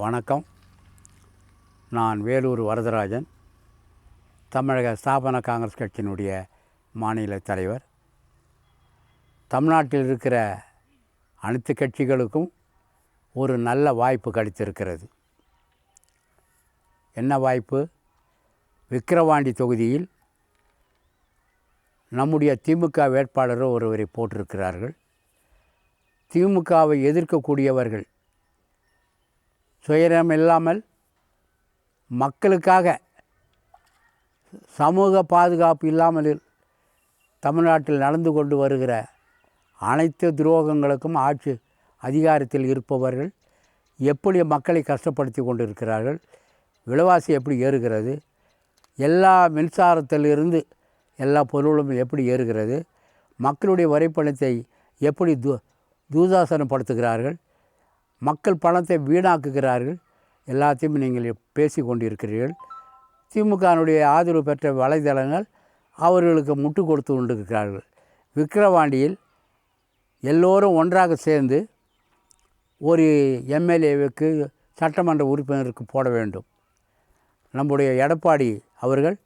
வணக்கம். நான் வேலூர் வரதராஜன், தமிழக ஸ்தாபன காங்கிரஸ் கட்சியினுடைய மாநில தலைவர். தமிழ்நாட்டில் இருக்கிற அனைத்து கட்சிகளுக்கும் ஒரு நல்ல வாய்ப்பு கிடைத்திருக்கிறது. என்ன வாய்ப்பு? விக்கிரவாண்டி தொகுதியில் நம்முடைய திமுக வேட்பாளர் ஒருவரை போட்டிருக்கிறார்கள். திமுகவை எதிர்க்கக்கூடியவர்கள் சுயநலம் இல்லாமல் மக்களுக்காக சமூக பாதுகாப்பு இல்லாமல் தமிழ்நாட்டில் நடந்து கொண்டு வருகிற அனைத்து துரோகங்களுக்கும் ஆட்சி அதிகாரத்தில் இருப்பவர்கள் எப்படி மக்களை கஷ்டப்படுத்தி கொண்டு இருக்கிறார்கள், விலைவாசி எப்படி ஏறுகிறது, எல்லா மின்சாரத்திலிருந்து எல்லா பொருளும் எப்படி ஏறுகிறது, மக்களுடைய வரிப்பணத்தை எப்படி தூதாசனப்படுத்துகிறார்கள், மக்கள் பணத்தை வீணாக்குகிறார்கள், எல்லாத்தையும் நீங்கள் பேசி கொண்டிருக்கிறீர்கள். திமுகனுடைய ஆதரவு பெற்ற வலைதளங்கள் அவர்களுக்கு முட்டு கொடுத்து கொண்டிருக்கிறார்கள். விக்கிரவாண்டியில் எல்லோரும் ஒன்றாக சேர்ந்து ஒரு எம்எல்ஏவுக்கு சட்டமன்ற உறுப்பினருக்கு போட வேண்டும். நம்முடைய எடப்பாடி அவர்கள்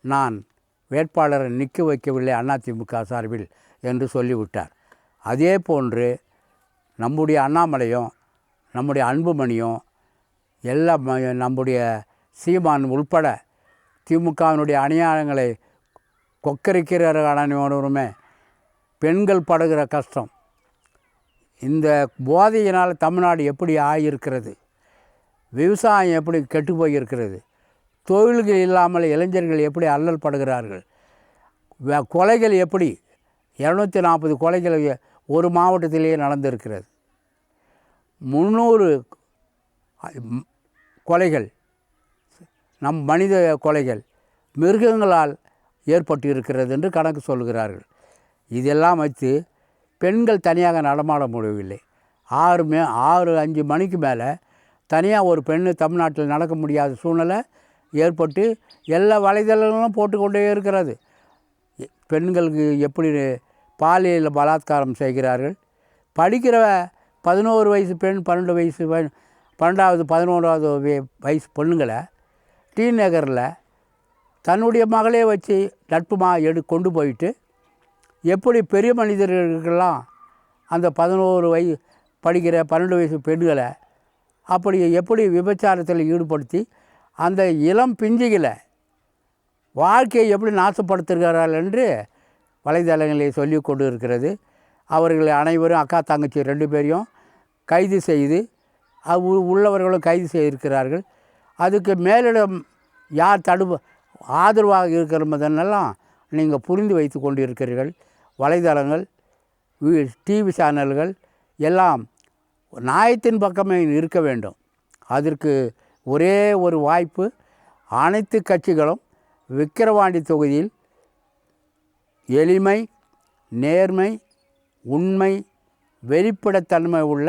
நான் வேட்பாளரை நிற்க வைக்கவில்லை அதிமுக சார்பில் என்று சொல்லிவிட்டார். அதே போன்று நம்முடைய அண்ணாமலையும் நம்முடைய அன்புமணியும் எல்லாம் நம்முடைய சீமான் உள்பட திமுகவினுடைய அநியாயங்களை கொக்கரிக்கிற அனைவருமே பெண்கள் படுகிற கஷ்டம், இந்த போதையினால் தமிழ்நாடு எப்படி ஆகியிருக்கிறது, விவசாயம் எப்படி கெட்டு போயிருக்கிறது, தொழில்கள் இல்லாமல் இளைஞர்கள் எப்படி அல்லல் படுகிறார்கள், கொலைகள் எப்படி 240 கொலைகள் ஒரு மாவட்டத்திலேயே நடந்திருக்கிறது, 300 கொலைகள் நம் மனித கொலைகள் மிருகங்களால் ஏற்பட்டு இருக்கிறது என்று கணக்கு சொல்கிறார்கள். இதெல்லாம் வைத்து பெண்கள் தனியாக நடமாட முடியவில்லை. 6-5 மணிக்கு மேலே தனியாக ஒரு பெண்ணு தமிழ்நாட்டில் நடக்க முடியாத சூழ்நிலை ஏற்பட்டு எல்லா வலைதளங்களும் போட்டுக்கொண்டே இருக்கிறது. பெண்களுக்கு எப்படி பாலியல் பலாத்காரம் செய்கிறார்கள். படிக்கிற 11 வயசு பெண், 12 வயசு 12வது 11வது வயசு பொண்ணுங்களை டீநகரில் தன்னுடைய மகளே வச்சு நட்புமாக கொண்டு போயிட்டு எப்படி பெரிய மனிதர்களுக்கெல்லாம் அந்த 11 படிக்கிற 12 வயசு பெண்களை அப்படி எப்படி விபச்சாரத்தில் ஈடுபடுத்தி அந்த இளம் பிஞ்சுகளை வாழ்க்கையை எப்படி நாசப்படுத்துகிறார்கள் என்று வலைதளங்களை சொல்லி கொண்டு இருக்கிறது. அவர்கள் அனைவரும் அக்கா தங்கச்சி 2 பேரையும் கைது செய்து உள்ளவர்களும் கைது செய்திருக்கிறார்கள். அதுக்கு மேலிடம் யார் ஆதரவாக இருக்கிறதெல்லாம் நீங்கள் புரிந்து வைத்து கொண்டிருக்கிறீர்கள். வலைதளங்கள், டிவி சேனல்கள் எல்லாம் நியாயத்தின் பக்கமே இருக்க வேண்டும். அதற்கு ஒரே ஒரு வாய்ப்பு, அனைத்து கட்சிகளும் விக்கிரவாண்டி தொகுதியில் எளிமை, நேர்மை, உண்மை, வெளிப்படைத்தன்மை உள்ள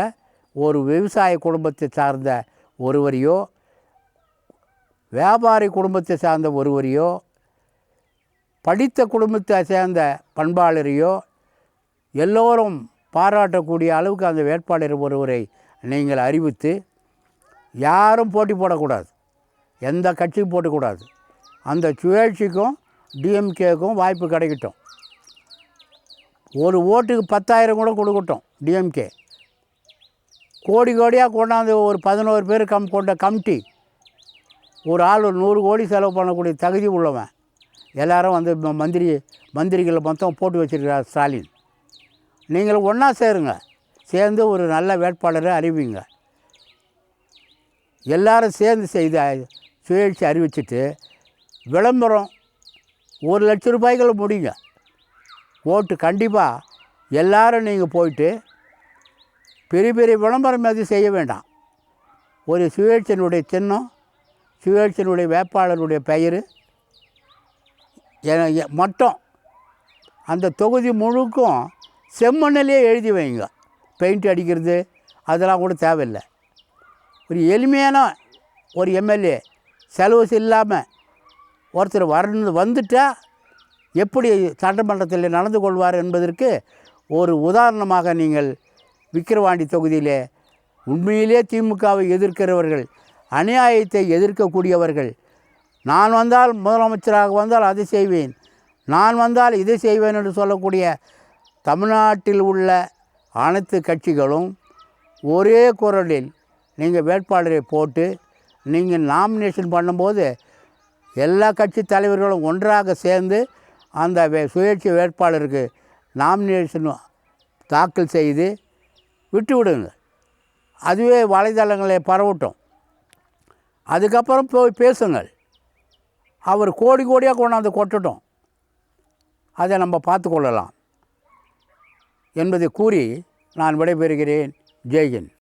ஒரு விவசாய குடும்பத்தை சார்ந்த ஒருவரையோ, வியாபாரி குடும்பத்தை சார்ந்த ஒருவரையோ, படித்த குடும்பத்தை சேர்ந்த பண்பாளரையோ எல்லோரும் பாராட்டக்கூடிய அளவுக்கு அந்த வேட்பாளர் ஒருவரை நீங்கள் அறிவித்து, யாரும் போட்டி போடக்கூடாது, எந்த கட்சியும் போட்டக்கூடாது. அந்த சுயேட்சைக்கும் டிஎம்கேக்கும் வாய்ப்பு கிடைக்கட்டும். ஒரு ஓட்டுக்கு 10,000 கூட கொடுக்கட்டும். டிஎம்கே கோடி கோடியாக கொண்டாந்து ஒரு 11 பேர் கொண்ட கமிட்டி, ஒரு ஆள் 100 கோடி செலவு பண்ணக்கூடிய தகுதி உள்ளவன் எல்லோரும் வந்து மந்திரிகளை மொத்தம் போட்டு வச்சுருக்கிறார் ஸ்டாலின். நீங்கள் ஒன்றா சேருங்க, சேர்ந்து ஒரு நல்ல வேட்பாளரை அறிவிங்க. எல்லோரும் சேர்ந்து செய்த சுயேட்சை அறிவிச்சிட்டு விளம்பரம் 1 லட்சம் ரூபாய்கள் முடியுங்க. ஓட்டு கண்டிப்பாக எல்லோரும் நீங்கள் போயிட்டு பெரிய பெரிய விளம்பரம் எதுவும் செய்ய வேண்டாம். ஒரு சுயேட்சையினுடைய சின்னம், சுயேட்சையினுடைய வேட்பாளருடைய பெயர் மட்டும் அந்த தொகுதி முழுக்கும் செம்மண்ணிலே எழுதி வைங்க. பெயிண்ட் அடிக்கிறது அதெல்லாம் கூட தேவையில்லை. ஒரு எளிமையான ஒரு எம்எல்ஏ செலவு இல்லாமல் ஒருத்தர் வந்துட்டால் எப்படி சட்டமன்றத்தில் நடந்து கொள்வார் என்பதற்கு ஒரு உதாரணமாக நீங்கள் விக்கிரவாண்டி தொகுதியில் உண்மையிலே திமுகவை எதிர்க்கிறவர்கள், அநியாயத்தை எதிர்க்கக்கூடியவர்கள், நான் வந்தால் முதலமைச்சராக வந்தால் அதை செய்வேன், நான் வந்தால் இதை செய்வேன் என்று சொல்லக்கூடிய தமிழ்நாட்டில் உள்ள அனைத்து கட்சிகளும் ஒரே குரலில் நீங்கள் வேட்பாளரை போட்டு நீங்கள் நாமினேஷன் பண்ணும்போது எல்லா கட்சி தலைவர்களும் ஒன்றாக சேர்ந்து அந்த சுயேட்சை வேட்பாளருக்கு நாமினேஷன் தாக்கல் செய்து விட்டு விடுங்க. அதுவே வலைதளங்களை பரவட்டும். அதுக்கப்புறம் போய் பேசுங்கள். அவர் கோடி கோடியாக கொண்டாந்து கொட்டட்டும், அதை நம்ம பார்த்து கொள்ளலாம் என்பதை கூறி நான் விடைபெறுகிறேன். ஜெய்ஹிந்த்.